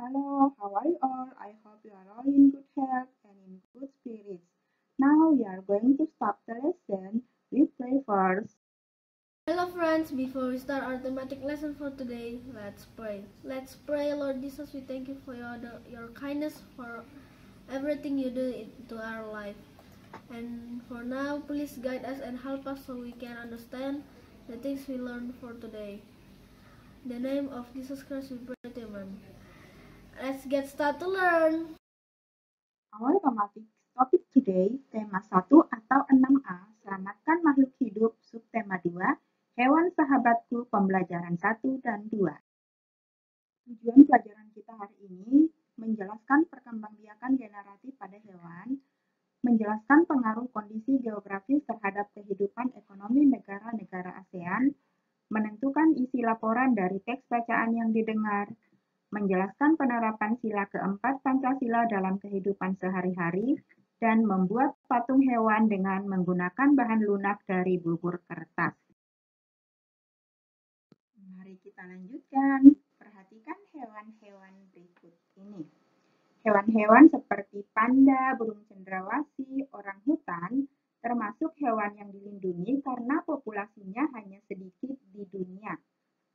Hello, how are you all? I hope you are all in good health and in good spirits. Now we are going to start the lesson. We pray first. Hello friends, before we start our thematic lesson for today, let's pray. Let's pray, Lord Jesus, we thank you for your kindness, for everything you do into our life. And for now, please guide us and help us so we can understand the things we learned for today. In the name of Jesus Christ we pray, amen. Let's get started to learn. Our topic today, tema 1 atau 6A, selamatkan makhluk hidup, subtema 2, hewan sahabatku, pembelajaran 1 dan 2. Tujuan pelajaran kita hari ini menjelaskan perkembangbiakan generatif pada hewan, menjelaskan pengaruh kondisi geografis terhadap kehidupan ekonomi negara-negara ASEAN, menentukan isi laporan dari teks bacaan yang didengar, menjelaskan penerapan sila keempat Pancasila dalam kehidupan sehari-hari, dan membuat patung hewan dengan menggunakan bahan lunak dari bubur kertas. Mari kita lanjutkan. Perhatikan hewan-hewan berikut ini. Hewan-hewan seperti panda, burung cendrawasih, orangutan, termasuk hewan yang dilindungi karena populasinya hanya sedikit di dunia.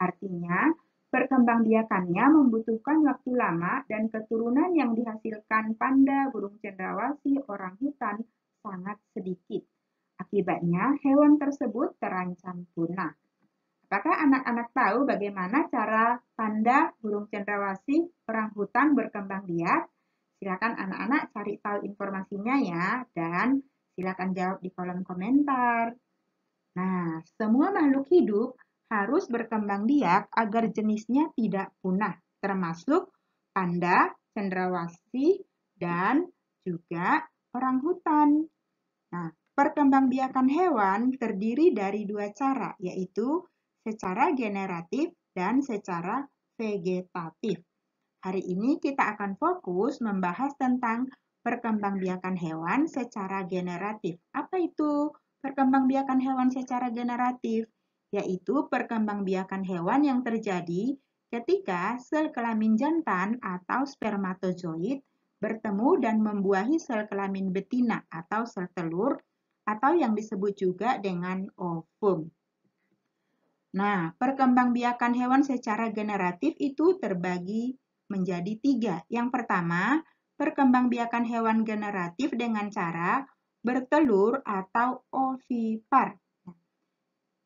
Artinya, perkembangbiakannya membutuhkan waktu lama dan keturunan yang dihasilkan panda, burung cendrawasih, orangutan sangat sedikit. Akibatnya, hewan tersebut terancam punah. Apakah anak-anak tahu bagaimana cara panda, burung cendrawasih, orangutan berkembang biak? Silakan anak-anak cari tahu informasinya ya, dan silakan jawab di kolom komentar. Nah, semua makhluk hidup harus berkembang biak agar jenisnya tidak punah, termasuk panda, cendrawasih, dan juga orangutan. Nah, perkembangbiakan hewan terdiri dari 2 cara, yaitu secara generatif dan secara vegetatif. Hari ini kita akan fokus membahas tentang perkembangbiakan hewan secara generatif. Apa itu perkembangbiakan hewan secara generatif? Yaitu perkembangbiakan hewan yang terjadi ketika sel kelamin jantan atau spermatozoid bertemu dan membuahi sel kelamin betina atau sel telur, atau yang disebut juga dengan ovum. Nah, perkembangbiakan hewan secara generatif itu terbagi menjadi 3. Yang pertama, perkembangbiakan hewan generatif dengan cara bertelur atau ovipar.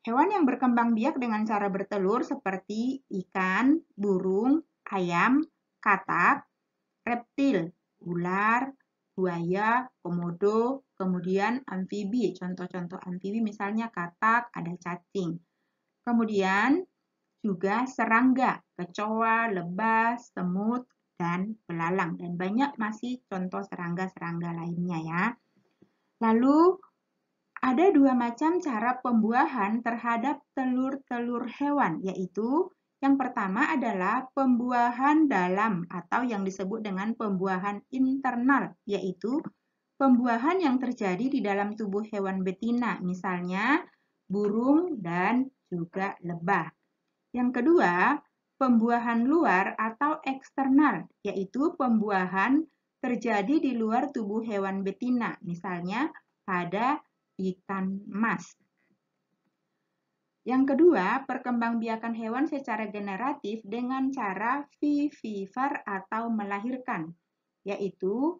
Hewan yang berkembang biak dengan cara bertelur seperti ikan, burung, ayam, katak, reptil, ular, buaya, komodo, kemudian amfibi. Contoh-contoh amfibi misalnya katak, ada cacing. Kemudian juga serangga, kecoa, lebah, semut, dan belalang. Dan banyak masih contoh serangga-serangga lainnya ya. Lalu ada 2 macam cara pembuahan terhadap telur-telur hewan, yaitu yang pertama adalah pembuahan dalam atau yang disebut dengan pembuahan internal, yaitu pembuahan yang terjadi di dalam tubuh hewan betina, misalnya burung dan juga lebah. Yang kedua, pembuahan luar atau eksternal, yaitu pembuahan terjadi di luar tubuh hewan betina, misalnya pada ikan mas. Yang kedua, perkembangbiakan hewan secara generatif dengan cara vivipar atau melahirkan, yaitu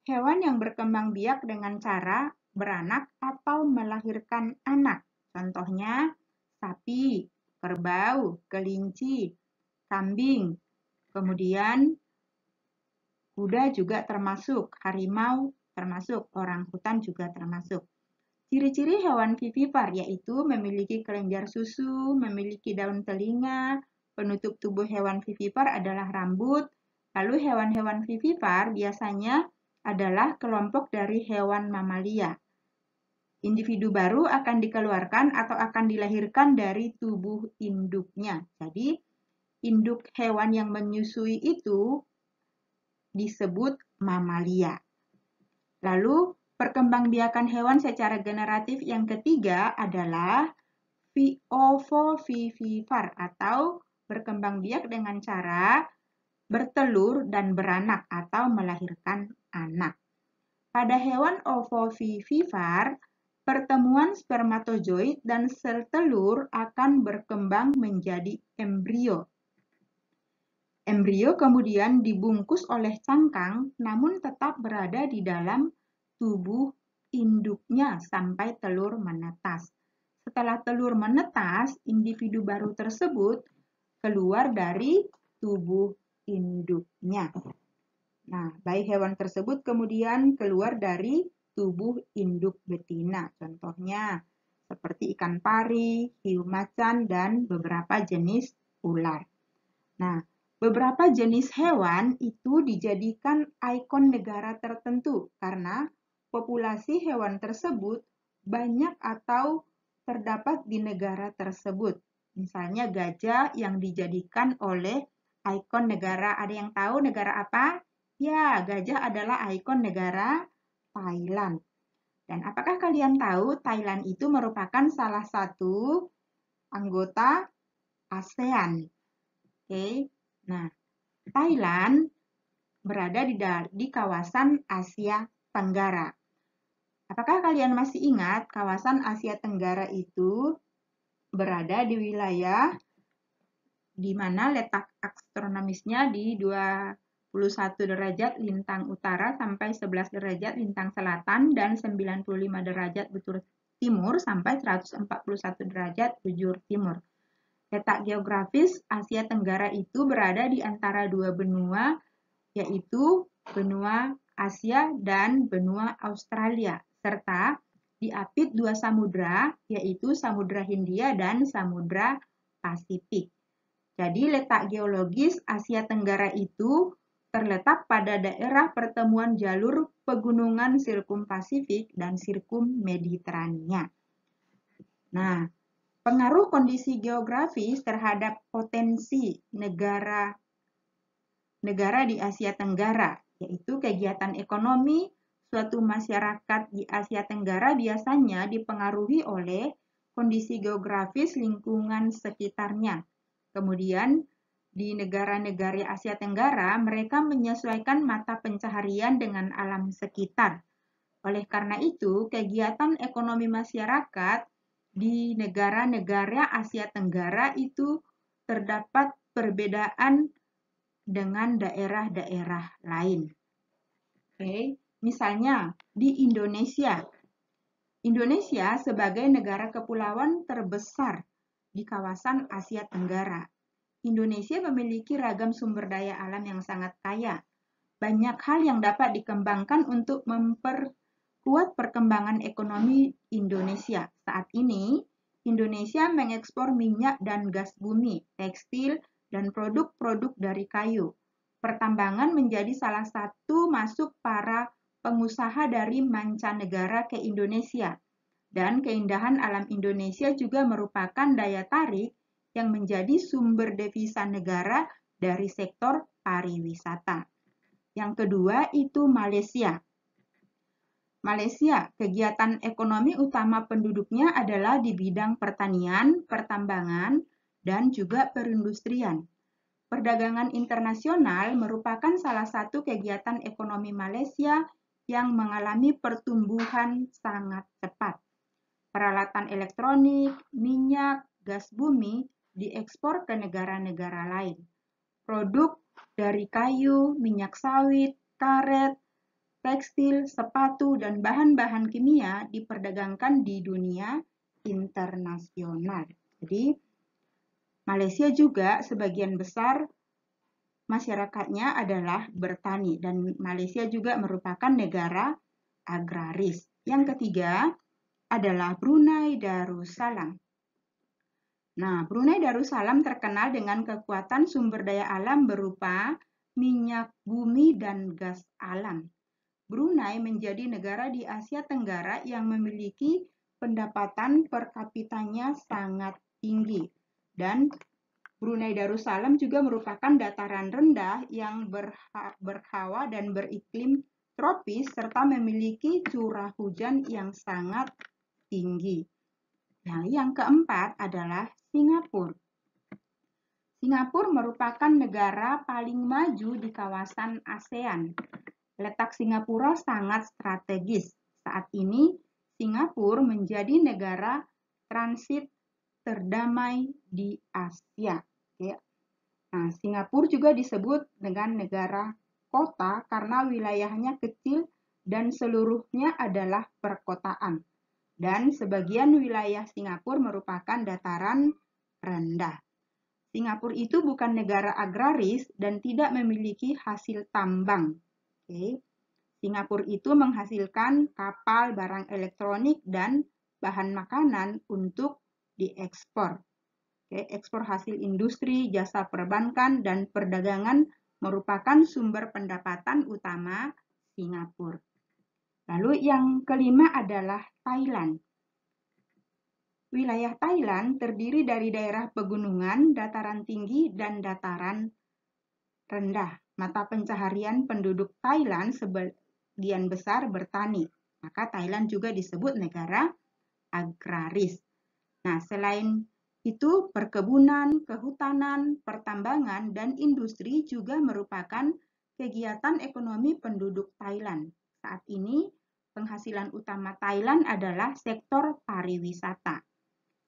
hewan yang berkembang biak dengan cara beranak atau melahirkan anak. Contohnya, sapi, kerbau, kelinci, kambing, kemudian kuda juga termasuk, harimau termasuk, orangutan juga termasuk. Ciri-ciri hewan vivipar yaitu memiliki kelenjar susu, memiliki daun telinga. Penutup tubuh hewan vivipar adalah rambut. Lalu hewan-hewan vivipar biasanya adalah kelompok dari hewan mamalia. Individu baru akan dikeluarkan atau akan dilahirkan dari tubuh induknya. Jadi, induk hewan yang menyusui itu disebut mamalia. Lalu, perkembangbiakan hewan secara generatif yang ketiga adalah ovovivipar atau berkembang biak dengan cara bertelur dan beranak atau melahirkan anak. Pada hewan ovovivipar, pertemuan spermatozoid dan sel telur akan berkembang menjadi embrio. Embrio kemudian dibungkus oleh cangkang, namun tetap berada di dalam tubuh induknya sampai telur menetas. Setelah telur menetas, individu baru tersebut keluar dari tubuh induknya. Nah, bayi hewan tersebut kemudian keluar dari tubuh induk betina. Contohnya seperti ikan pari, hiu macan, dan beberapa jenis ular. Nah, beberapa jenis hewan itu dijadikan ikon negara tertentu karena populasi hewan tersebut banyak atau terdapat di negara tersebut. Misalnya gajah yang dijadikan oleh ikon negara. Ada yang tahu negara apa? Ya, gajah adalah ikon negara Thailand. Dan apakah kalian tahu Thailand itu merupakan salah satu anggota ASEAN? Oke. Nah, Thailand berada di kawasan Asia Tenggara. Apakah kalian masih ingat kawasan Asia Tenggara itu berada di wilayah di mana letak astronomisnya di 21 derajat lintang utara sampai 11 derajat lintang selatan dan 95 derajat bujur timur sampai 141 derajat bujur timur. Letak geografis Asia Tenggara itu berada di antara dua benua, yaitu benua Asia dan benua Australia, serta diapit dua samudra, yaitu Samudra Hindia dan Samudra Pasifik. Jadi letak geologis Asia Tenggara itu terletak pada daerah pertemuan jalur pegunungan Sirkum Pasifik dan Sirkum Mediterania. Nah, pengaruh kondisi geografis terhadap potensi negara di Asia Tenggara, yaitu kegiatan ekonomi suatu masyarakat di Asia Tenggara biasanya dipengaruhi oleh kondisi geografis lingkungan sekitarnya. Kemudian, di negara-negara Asia Tenggara, mereka menyesuaikan mata pencaharian dengan alam sekitar. Oleh karena itu, kegiatan ekonomi masyarakat di negara-negara Asia Tenggara itu terdapat perbedaan dengan daerah-daerah lain. Oke, misalnya di Indonesia. Indonesia sebagai negara kepulauan terbesar di kawasan Asia Tenggara. Indonesia memiliki ragam sumber daya alam yang sangat kaya. Banyak hal yang dapat dikembangkan untuk memperkuat perkembangan ekonomi Indonesia. Saat ini, Indonesia mengekspor minyak dan gas bumi, tekstil, dan produk-produk dari kayu. Pertambangan menjadi salah satu masuk para pengusaha dari mancanegara ke Indonesia. Dan keindahan alam Indonesia juga merupakan daya tarik yang menjadi sumber devisa negara dari sektor pariwisata. Yang kedua itu Malaysia. Malaysia, kegiatan ekonomi utama penduduknya adalah di bidang pertanian, pertambangan, dan juga perindustrian. Perdagangan internasional merupakan salah satu kegiatan ekonomi Malaysia yang mengalami pertumbuhan sangat cepat. Peralatan elektronik, minyak, gas bumi diekspor ke negara-negara lain. Produk dari kayu, minyak sawit, karet, tekstil, sepatu, dan bahan-bahan kimia diperdagangkan di dunia internasional. Jadi, Malaysia juga sebagian besar masyarakatnya adalah bertani dan Malaysia juga merupakan negara agraris. Yang ketiga adalah Brunei Darussalam. Nah, Brunei Darussalam terkenal dengan kekuatan sumber daya alam berupa minyak bumi dan gas alam. Brunei menjadi negara di Asia Tenggara yang memiliki pendapatan per kapitanya sangat tinggi. Dan Brunei Darussalam juga merupakan dataran rendah yang berhawa dan beriklim tropis serta memiliki curah hujan yang sangat tinggi. Nah, yang keempat adalah Singapura. Singapura merupakan negara paling maju di kawasan ASEAN. Letak Singapura sangat strategis. Saat ini, Singapura menjadi negara transit terdamai di Asia. Ya. Nah, Singapura juga disebut dengan negara kota karena wilayahnya kecil dan seluruhnya adalah perkotaan. Dan sebagian wilayah Singapura merupakan dataran rendah. Singapura itu bukan negara agraris dan tidak memiliki hasil tambang. Oke. Singapura itu menghasilkan kapal, barang elektronik, dan bahan makanan untuk diekspor. Oke, ekspor hasil industri, jasa perbankan, dan perdagangan merupakan sumber pendapatan utama Singapura. Lalu yang kelima adalah Thailand. Wilayah Thailand terdiri dari daerah pegunungan, dataran tinggi, dan dataran rendah. Mata pencaharian penduduk Thailand sebagian besar bertani. Maka Thailand juga disebut negara agraris. Nah, selain itu perkebunan, kehutanan, pertambangan, dan industri juga merupakan kegiatan ekonomi penduduk Thailand. Saat ini, penghasilan utama Thailand adalah sektor pariwisata.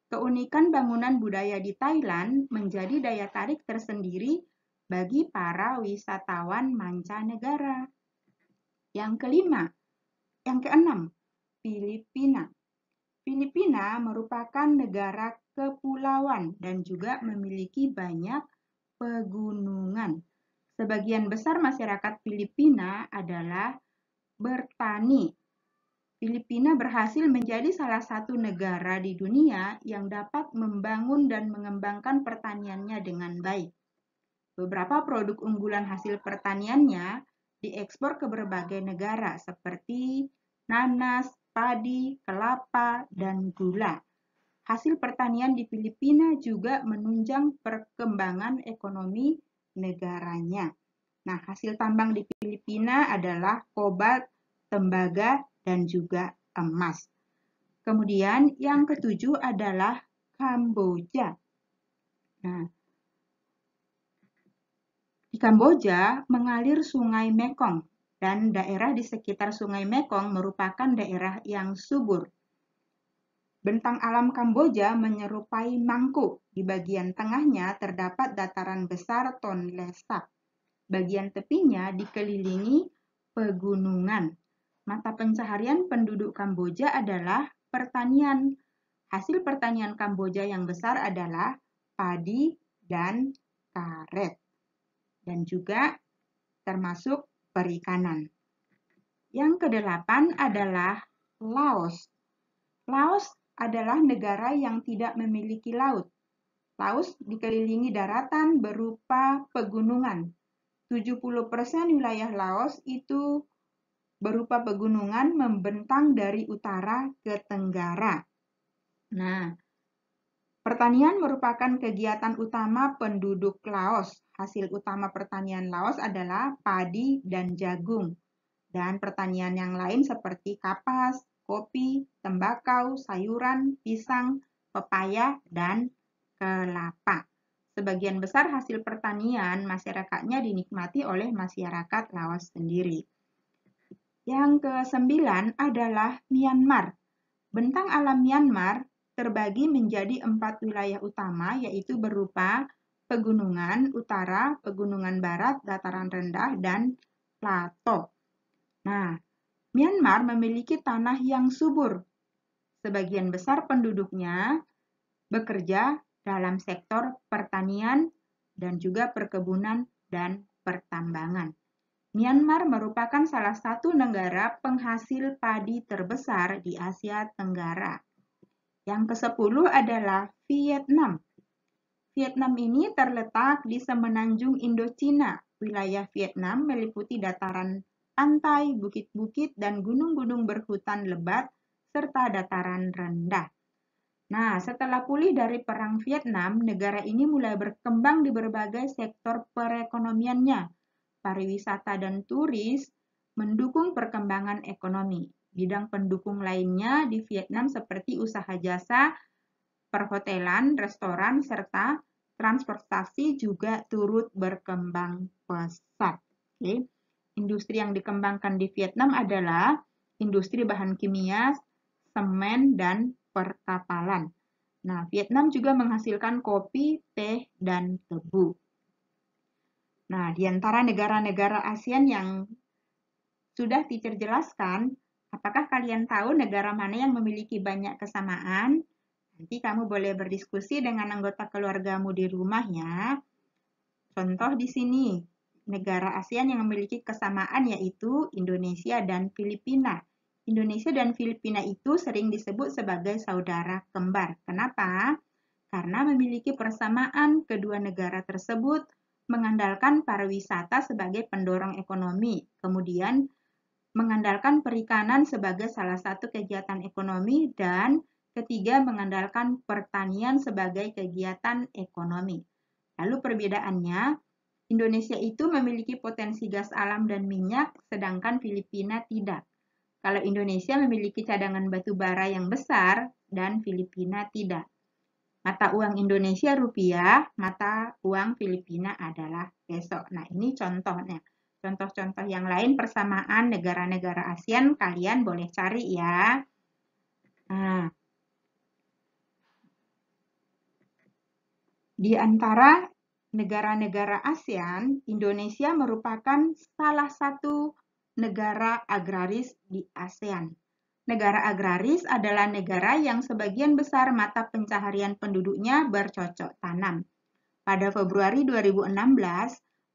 Keunikan bangunan budaya di Thailand menjadi daya tarik tersendiri bagi para wisatawan mancanegara. Yang keenam, Filipina. Filipina merupakan negara kepulauan dan juga memiliki banyak pegunungan. Sebagian besar masyarakat Filipina adalah bertani. Filipina berhasil menjadi salah satu negara di dunia yang dapat membangun dan mengembangkan pertaniannya dengan baik. Beberapa produk unggulan hasil pertaniannya diekspor ke berbagai negara seperti nanas, padi, kelapa, dan gula. Hasil pertanian di Filipina juga menunjang perkembangan ekonomi negaranya. Nah, hasil tambang di Filipina adalah kobalt, tembaga, dan juga emas. Kemudian yang ketujuh adalah Kamboja. Nah, di Kamboja mengalir Sungai Mekong dan daerah di sekitar Sungai Mekong merupakan daerah yang subur. Bentang alam Kamboja menyerupai mangkuk. Di bagian tengahnya terdapat dataran besar Tonle Sap. Bagian tepinya dikelilingi pegunungan. Mata pencaharian penduduk Kamboja adalah pertanian. Hasil pertanian Kamboja yang besar adalah padi dan karet. Dan juga termasuk perikanan. Yang kedelapan adalah Laos. Laos adalah negara yang tidak memiliki laut. Laos dikelilingi daratan berupa pegunungan. 70% wilayah Laos itu berupa pegunungan membentang dari utara ke tenggara. Nah, pertanian merupakan kegiatan utama penduduk Laos. Hasil utama pertanian Laos adalah padi dan jagung. Dan pertanian yang lain seperti kapas, kopi, tembakau, sayuran, pisang, pepaya, dan kelapa. Sebagian besar hasil pertanian masyarakatnya dinikmati oleh masyarakat Laos sendiri. Yang ke-9 adalah Myanmar. Bentang alam Myanmar terbagi menjadi 4 wilayah utama, yaitu berupa pegunungan utara, pegunungan barat, dataran rendah, dan plato. Nah, Myanmar memiliki tanah yang subur. Sebagian besar penduduknya bekerja dalam sektor pertanian dan juga perkebunan dan pertambangan. Myanmar merupakan salah satu negara penghasil padi terbesar di Asia Tenggara. Yang ke-10 adalah Vietnam. Vietnam ini terletak di semenanjung Indochina. Wilayah Vietnam meliputi dataran pantai, bukit-bukit, dan gunung-gunung berhutan lebat, serta dataran rendah. Nah, setelah pulih dari Perang Vietnam, negara ini mulai berkembang di berbagai sektor perekonomiannya. Pariwisata dan turis mendukung perkembangan ekonomi. Bidang pendukung lainnya di Vietnam seperti usaha jasa, perhotelan, restoran, serta transportasi juga turut berkembang pesat. Oke. Industri yang dikembangkan di Vietnam adalah industri bahan kimia, semen, dan perkapalan. Nah, Vietnam juga menghasilkan kopi, teh, dan tebu. Nah, di antara negara-negara ASEAN yang sudah teacher jelaskan, apakah kalian tahu negara mana yang memiliki banyak kesamaan? Nanti kamu boleh berdiskusi dengan anggota keluargamu di rumah ya. Contoh di sini, negara ASEAN yang memiliki kesamaan yaitu Indonesia dan Filipina. Indonesia dan Filipina itu sering disebut sebagai saudara kembar. Kenapa? Karena memiliki persamaan kedua negara tersebut mengandalkan pariwisata sebagai pendorong ekonomi, kemudian mengandalkan perikanan sebagai salah satu kegiatan ekonomi, dan ketiga mengandalkan pertanian sebagai kegiatan ekonomi. Lalu perbedaannya, Indonesia itu memiliki potensi gas alam dan minyak, sedangkan Filipina tidak. Kalau Indonesia memiliki cadangan batu bara yang besar dan Filipina tidak. Mata uang Indonesia rupiah, mata uang Filipina adalah peso. Nah, ini contohnya. Contoh-contoh yang lain persamaan negara-negara ASEAN kalian boleh cari ya. Nah, di antara negara-negara ASEAN, Indonesia merupakan salah satu negara agraris di ASEAN. Negara agraris adalah negara yang sebagian besar mata pencaharian penduduknya bercocok tanam. Pada Februari 2016,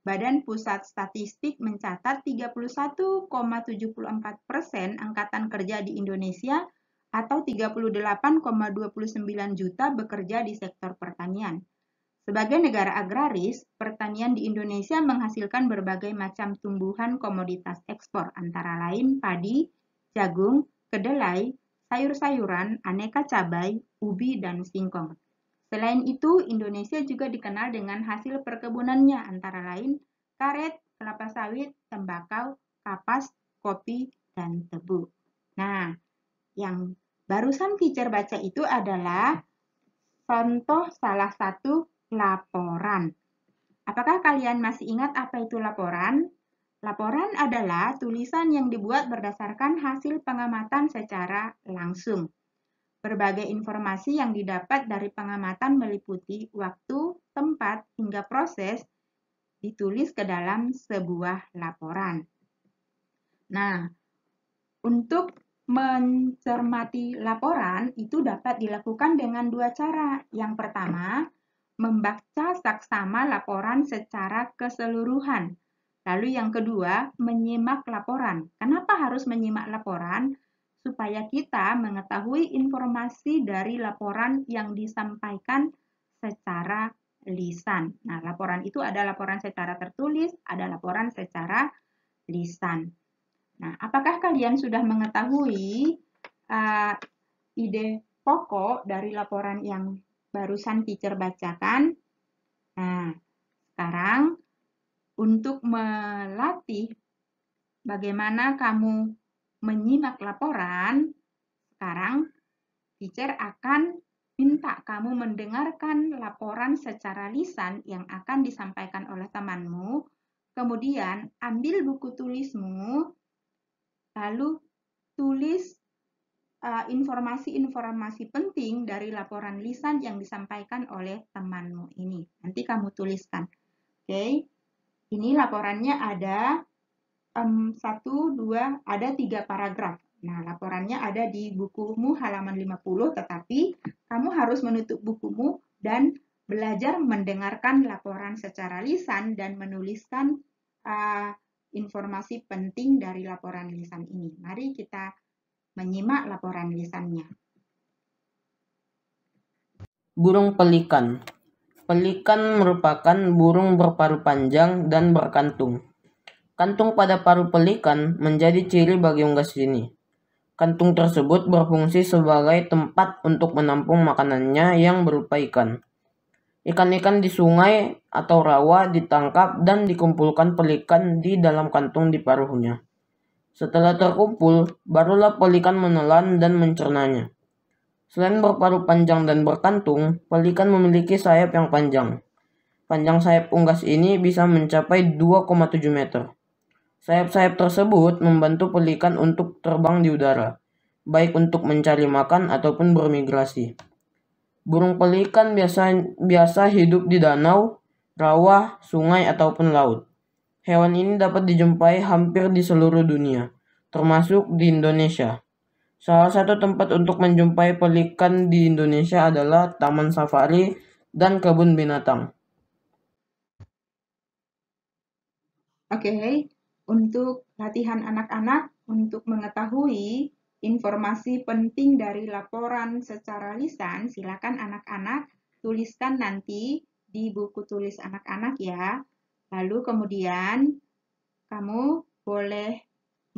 Badan Pusat Statistik mencatat 31,74% angkatan kerja di Indonesia atau 38,29 juta bekerja di sektor pertanian. Sebagai negara agraris, pertanian di Indonesia menghasilkan berbagai macam tumbuhan komoditas ekspor, antara lain padi, jagung, kedelai, sayur-sayuran, aneka cabai, ubi, dan singkong. Selain itu, Indonesia juga dikenal dengan hasil perkebunannya, antara lain karet, kelapa sawit, tembakau, kapas, kopi, dan tebu. Nah, yang barusan teacher baca itu adalah contoh salah satu laporan. Apakah kalian masih ingat apa itu laporan? Laporan adalah tulisan yang dibuat berdasarkan hasil pengamatan secara langsung. Berbagai informasi yang didapat dari pengamatan meliputi waktu, tempat, hingga proses ditulis ke dalam sebuah laporan. Nah, untuk mencermati laporan itu dapat dilakukan dengan dua cara. Yang pertama, membaca saksama laporan secara keseluruhan. Lalu yang kedua, menyimak laporan. Kenapa harus menyimak laporan? Supaya kita mengetahui informasi dari laporan yang disampaikan secara lisan. Nah, laporan itu ada laporan secara tertulis, ada laporan secara lisan. Nah, apakah kalian sudah mengetahui ide pokok dari laporan yang barusan teacher bacakan? Nah, sekarang untuk melatih bagaimana kamu menyimak laporan, sekarang teacher akan minta kamu mendengarkan laporan secara lisan yang akan disampaikan oleh temanmu, kemudian ambil buku tulismu, lalu tulis informasi-informasi penting dari laporan lisan yang disampaikan oleh temanmu ini. Nanti kamu tuliskan. Oke, ini laporannya ada 1, 2, ada 3 paragraf. Nah, laporannya ada di bukumu halaman 50, tetapi kamu harus menutup bukumu dan belajar mendengarkan laporan secara lisan dan menuliskan informasi penting dari laporan lisan ini. Mari kita menyimak laporan lisannya. Burung pelikan. Pelikan merupakan burung berparuh panjang dan berkantung. Kantung pada paruh pelikan menjadi ciri bagi unggas ini. Kantung tersebut berfungsi sebagai tempat untuk menampung makanannya yang berupa ikan. Ikan-ikan di sungai atau rawa ditangkap dan dikumpulkan pelikan di dalam kantung di paruhnya. Setelah terkumpul, barulah pelikan menelan dan mencernanya. Selain berparuh panjang dan berkantung, pelikan memiliki sayap yang panjang. Panjang sayap unggas ini bisa mencapai 2,7 meter. Sayap-sayap tersebut membantu pelikan untuk terbang di udara, baik untuk mencari makan ataupun bermigrasi. Burung pelikan biasa hidup di danau, rawa, sungai, ataupun laut. Hewan ini dapat dijumpai hampir di seluruh dunia, termasuk di Indonesia. Salah satu tempat untuk menjumpai pelikan di Indonesia adalah taman safari dan kebun binatang. Oke, untuk latihan anak-anak untuk mengetahui informasi penting dari laporan secara lisan, silakan anak-anak tuliskan nanti di buku tulis anak-anak ya. Lalu kemudian kamu boleh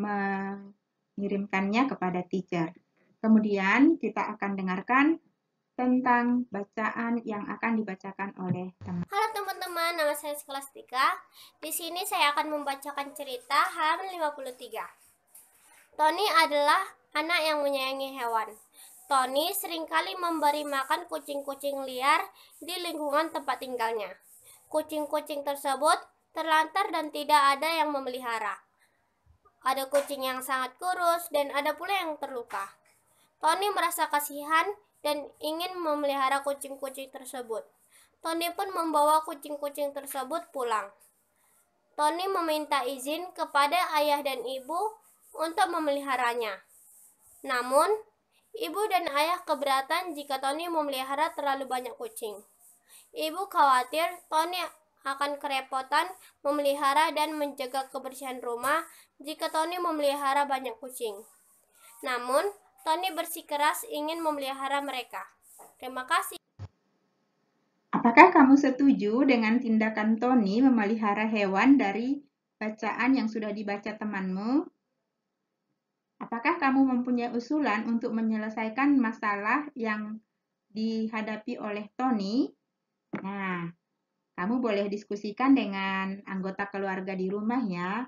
mengirimkannya kepada teacher. Kemudian kita akan dengarkan tentang bacaan yang akan dibacakan oleh teman. Halo teman-teman, nama saya Skolastika. Di sini saya akan membacakan cerita halaman 53. Tony adalah anak yang menyayangi hewan. Tony seringkali memberi makan kucing-kucing liar di lingkungan tempat tinggalnya. Kucing-kucing tersebut terlantar dan tidak ada yang memelihara. Ada kucing yang sangat kurus dan ada pula yang terluka. Tony merasa kasihan dan ingin memelihara kucing-kucing tersebut. Tony pun membawa kucing-kucing tersebut pulang. Tony meminta izin kepada ayah dan ibu untuk memeliharanya. Namun, ibu dan ayah keberatan jika Tony memelihara terlalu banyak kucing. Ibu khawatir Tony akan kerepotan memelihara dan menjaga kebersihan rumah jika Tony memelihara banyak kucing. Namun, Tony bersikeras ingin memelihara mereka. Terima kasih. Apakah kamu setuju dengan tindakan Tony memelihara hewan dari bacaan yang sudah dibaca temanmu? Apakah kamu mempunyai usulan untuk menyelesaikan masalah yang dihadapi oleh Tony? Nah, kamu boleh diskusikan dengan anggota keluarga di rumah ya.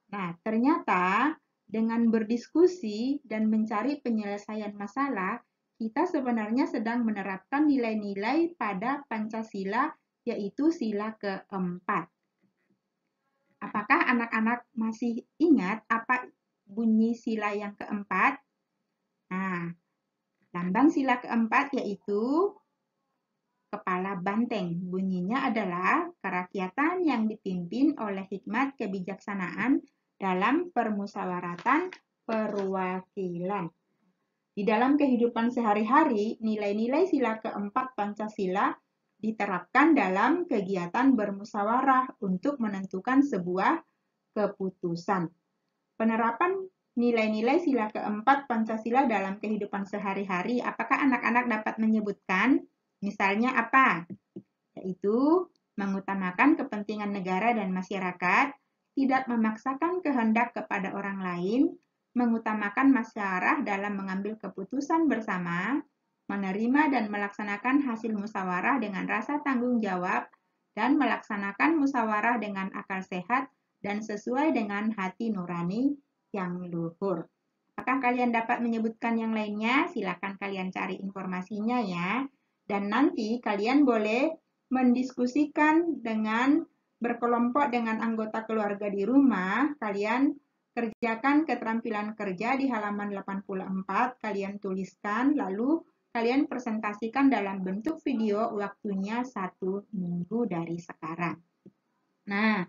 Nah, ternyata dengan berdiskusi dan mencari penyelesaian masalah, kita sebenarnya sedang menerapkan nilai-nilai pada Pancasila, yaitu sila keempat. Apakah anak-anak masih ingat apa bunyi sila yang keempat? Nah, lambang sila keempat yaitu kepala banteng. Bunyinya adalah kerakyatan yang dipimpin oleh hikmat kebijaksanaan dalam permusawaratan perwakilan. Di dalam kehidupan sehari-hari, nilai-nilai sila keempat Pancasila diterapkan dalam kegiatan bermusyawarah untuk menentukan sebuah keputusan. Penerapan nilai-nilai sila keempat Pancasila dalam kehidupan sehari-hari, apakah anak-anak dapat menyebutkan? Misalnya apa? Yaitu mengutamakan kepentingan negara dan masyarakat, tidak memaksakan kehendak kepada orang lain, mengutamakan musyawarah dalam mengambil keputusan bersama, menerima dan melaksanakan hasil musyawarah dengan rasa tanggung jawab, dan melaksanakan musyawarah dengan akal sehat dan sesuai dengan hati nurani yang luhur. Apakah kalian dapat menyebutkan yang lainnya? Silakan kalian cari informasinya ya. Dan nanti kalian boleh mendiskusikan dengan berkelompok dengan anggota keluarga di rumah. Kalian kerjakan keterampilan kerja di halaman 84, kalian tuliskan, lalu kalian presentasikan dalam bentuk video, waktunya 1 minggu dari sekarang. Nah,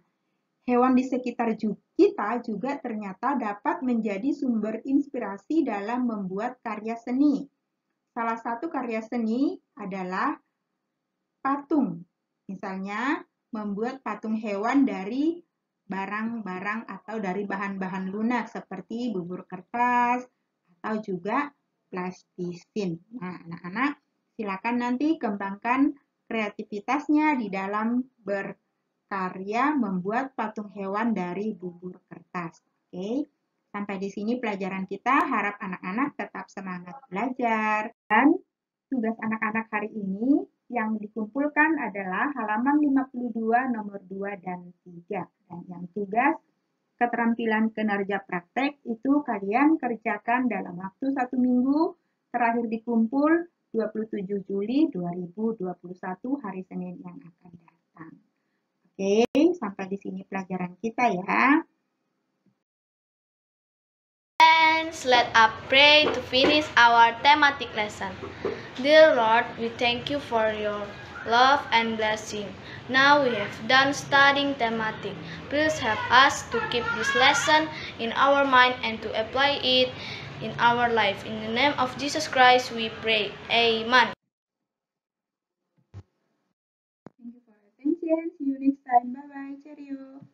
hewan di sekitar kita juga ternyata dapat menjadi sumber inspirasi dalam membuat karya seni. Salah satu karya seni adalah patung. Misalnya, membuat patung hewan dari barang-barang atau dari bahan-bahan lunak seperti bubur kertas atau juga plastisin. Nah, anak-anak silakan nanti kembangkan kreativitasnya di dalam berkarya membuat patung hewan dari bubur kertas. Oke, sampai di sini pelajaran kita. Harap anak-anak tetap semangat belajar. Dan tugas anak-anak hari ini yang dikumpulkan adalah halaman 52 nomor 2 dan 3. Dan yang tugas keterampilan kinerja praktek itu kalian kerjakan dalam waktu 1 minggu, terakhir dikumpul 27 Juli 2021 hari Senin yang akan datang. datang. Oke, sampai di sini pelajaran kita ya. Friends, let us pray to finish our thematic lesson. Dear Lord, we thank you for your love and blessing. Now we have done studying thematic. Please help us to keep this lesson in our mind and to apply it in our life. In the name of Jesus Christ we pray. Amen. Thank you for your attention. See you next time. Bye-bye. Cheerio.